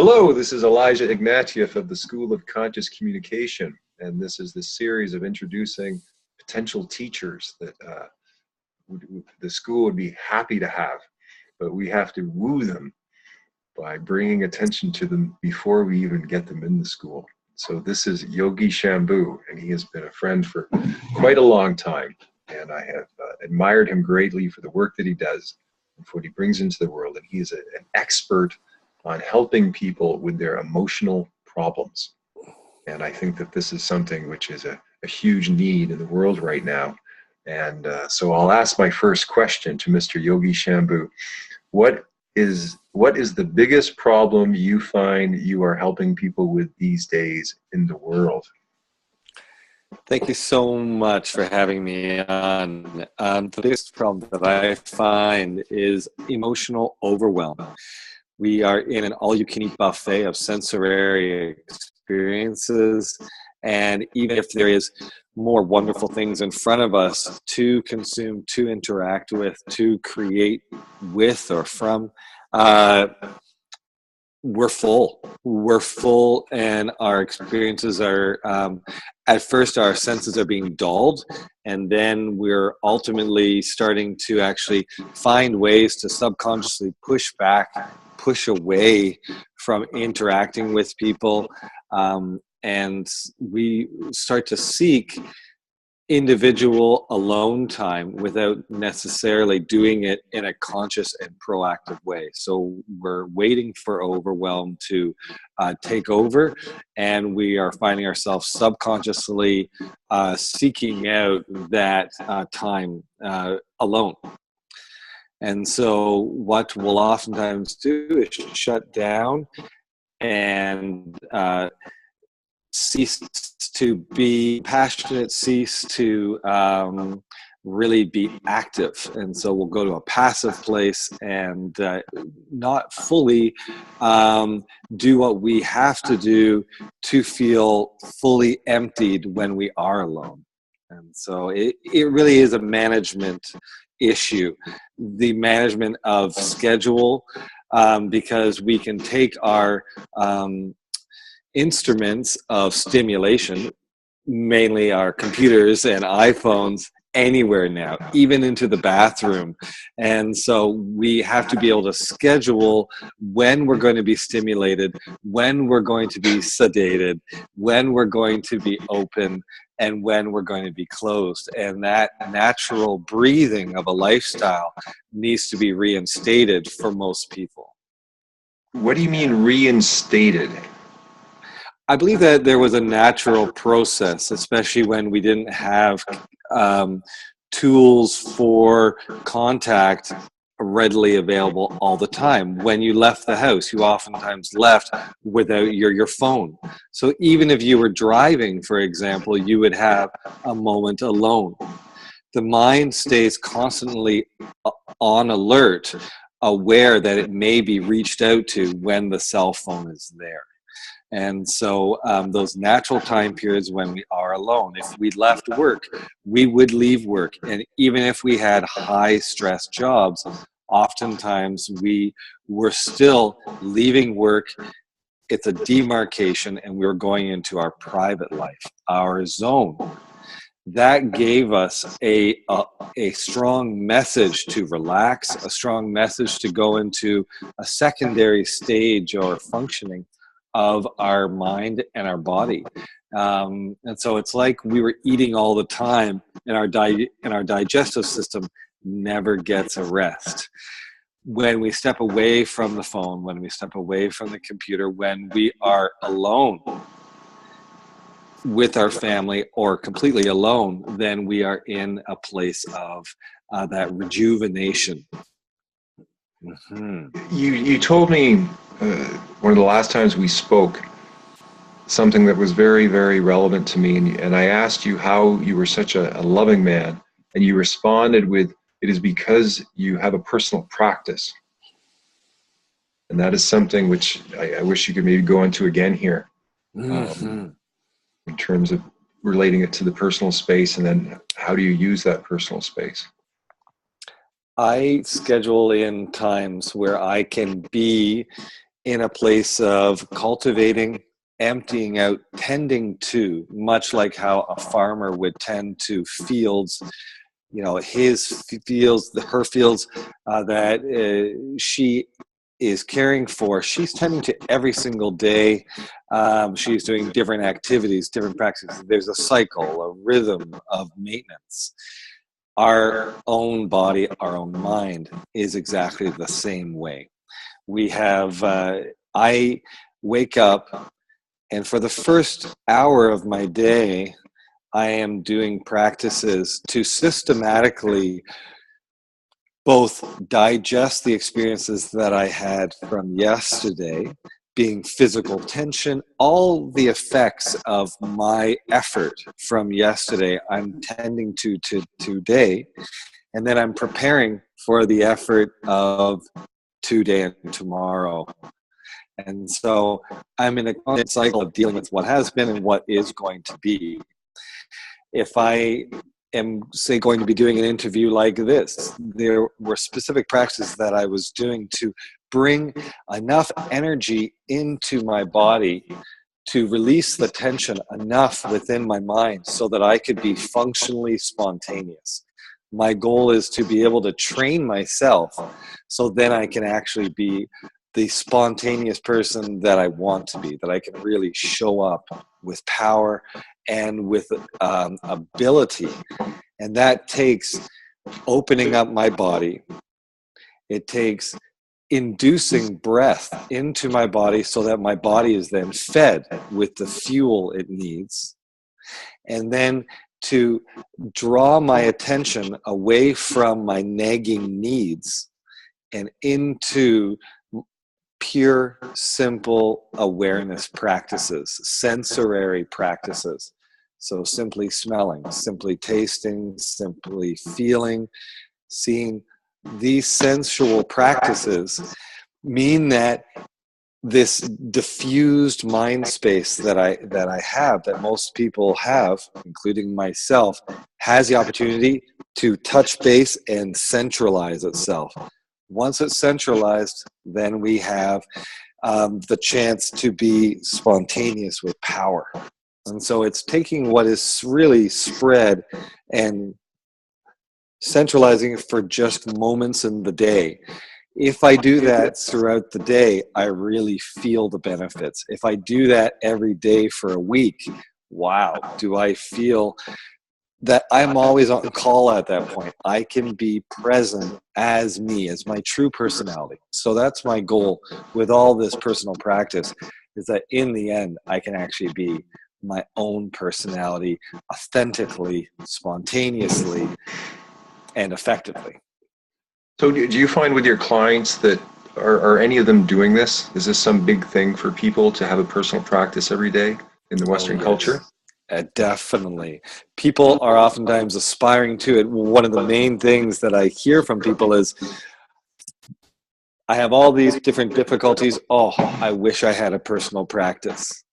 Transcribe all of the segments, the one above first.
Hello, this is Elijah Ignatieff of the School of Conscious Communication, and this is the series of introducing potential teachers that the school would be happy to have, but we have to woo them by bringing attention to them before we even get them in the school. So this is Yogi Shambu, and he has been a friend for quite a long time, and I have admired him greatly for the work that he does and for what he brings into the world, and he is an expert on helping people with their emotional problems. And I think that this is something which is a huge need in the world right now. And so I'll ask my first question to Mr. Yogi Shambu. What is the biggest problem you find you are helping people with these days in the world? Thank you so much for having me on. The biggest problem that I find is emotional overwhelm. We are in an all-you-can-eat buffet of sensory experiences, and even if there is more wonderful things in front of us to consume, to interact with, to create with or from, we're full. We're full, and our experiences are, at first our senses are being dulled, and then we're ultimately starting to actually find ways to subconsciously push away from interacting with people, and we start to seek individual alone time without necessarily doing it in a conscious and proactive way. So we're waiting for overwhelm to take over, and we are finding ourselves subconsciously seeking out that time alone. And so what we'll oftentimes do is shut down and cease to be passionate, cease to really be active. And so we'll go to a passive place and not fully do what we have to do to feel fully emptied when we are alone. And so it really is a management issue, the management of schedule, because we can take our instruments of stimulation, mainly our computers and iPhones, anywhere now, even into the bathroom. And so we have to be able to schedule when we're going to be stimulated, when we're going to be sedated, when we're going to be open, and when we're going to be closed. And that natural breathing of a lifestyle needs to be reinstated for most people. What do you mean reinstated? I believe that there was a natural process, especially when we didn't have tools for contact readily available all the time. When you left the house, you oftentimes left without your phone. So even if you were driving, for example, you would have a moment alone. The mind stays constantly on alert, aware that it may be reached out to when the cell phone is there. And so those natural time periods when we are alone, if we left work, we would leave work. And even if we had high stress jobs, oftentimes we were still leaving work. It's a demarcation, and we're going into our private life, our zone. That gave us a strong message to relax, a strong message to go into a secondary stage or functioning of our mind and our body. And so it's like we were eating all the time, and our digestive system never gets a rest. When we step away from the phone, when we step away from the computer, when we are alone with our family or completely alone, then we are in a place of that rejuvenation. Mm-hmm. You told me one of the last times we spoke something that was very, very relevant to me, and I asked you how you were such a loving man, and you responded with, it is because you have a personal practice. And that is something which I wish you could maybe go into again here, in terms of relating it to the personal space, and then how do you use that personal space? I schedule in times where I can be in a place of cultivating, emptying out, tending to, much like how a farmer would tend to fields, his fields, her fields that she is caring for. She's tending to every single day. She's doing different activities, different practices. There's a cycle, a rhythm of maintenance. Our own body, our own mind is exactly the same way. We have, I wake up, and for the first hour of my day, I am doing practices to systematically both digest the experiences that I had from yesterday, being physical tension, all the effects of my effort from yesterday, I'm tending to today, and then I'm preparing for the effort of today and tomorrow. And so I'm in a constant cycle of dealing with what has been and what is going to be. If I am, say, going to be doing an interview like this, there were specific practices that I was doing to bring enough energy into my body to release the tension enough within my mind so that I could be functionally spontaneous. My goal is to be able to train myself so then I can actually be the spontaneous person that I want to be, that I can really show up with power and with ability. And that takes opening up my body. It takes inducing breath into my body so that my body is then fed with the fuel it needs. And then to draw my attention away from my nagging needs and into pure, simple awareness practices, sensory practices. So simply smelling, simply tasting, simply feeling, seeing. These sensual practices mean that this diffused mind space that I have, that most people have, including myself, has the opportunity to touch base and centralize itself. Once it's centralized, then we have the chance to be spontaneous with power. And so it's taking what is really spread and centralizing it for just moments in the day. If I do that throughout the day, I really feel the benefits. If I do that every day for a week, wow, do I feel that I'm always on call at that point. I can be present as me, as my true personality. So that's my goal with all this personal practice, is that in the end, I can actually be my own personality authentically, spontaneously, and effectively. So do you find with your clients that are any of them doing this? Is this some big thing for people to have a personal practice every day in the Western culture? Definitely. People are oftentimes aspiring to it. One of the main things that I hear from people is, I have all these different difficulties. Oh, I wish I had a personal practice.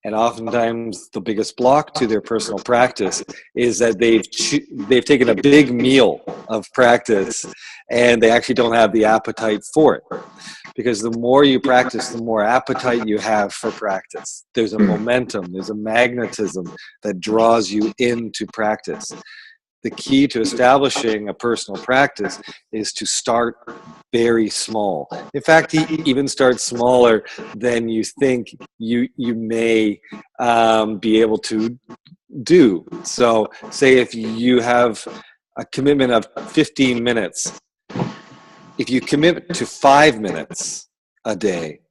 And oftentimes the biggest block to their personal practice is that they've taken a big meal of practice and they actually don't have the appetite for it. Because the more you practice, the more appetite you have for practice. There's a momentum, there's a magnetism that draws you into practice. The key to establishing a personal practice is to start very small. In fact, even start smaller than you think you may be able to do. So say if you have a commitment of 15 minutes, if you commit to 5 minutes a day,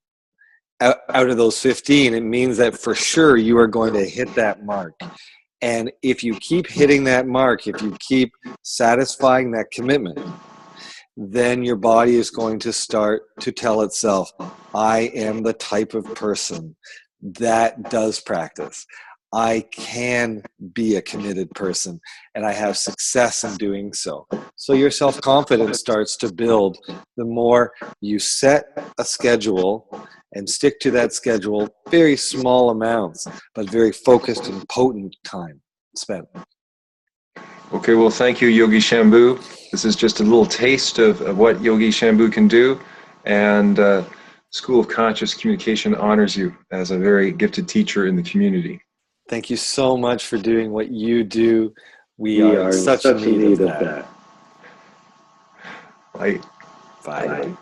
out of those 15, it means that for sure you are going to hit that mark. And if you keep hitting that mark, if you keep satisfying that commitment, then your body is going to start to tell itself, I am the type of person that does practice. I can be a committed person, and I have success in doing so. So your self-confidence starts to build the more you set a schedule and stick to that schedule, very small amounts, but very focused and potent time spent. Okay, well, thank you, Yogi Shambu. This is just a little taste of what Yogi Shambu can do. And School of Conscious Communication honors you as a very gifted teacher in the community. Thank you so much for doing what you do. We We are in such a need of that. Bye. Bye. Bye.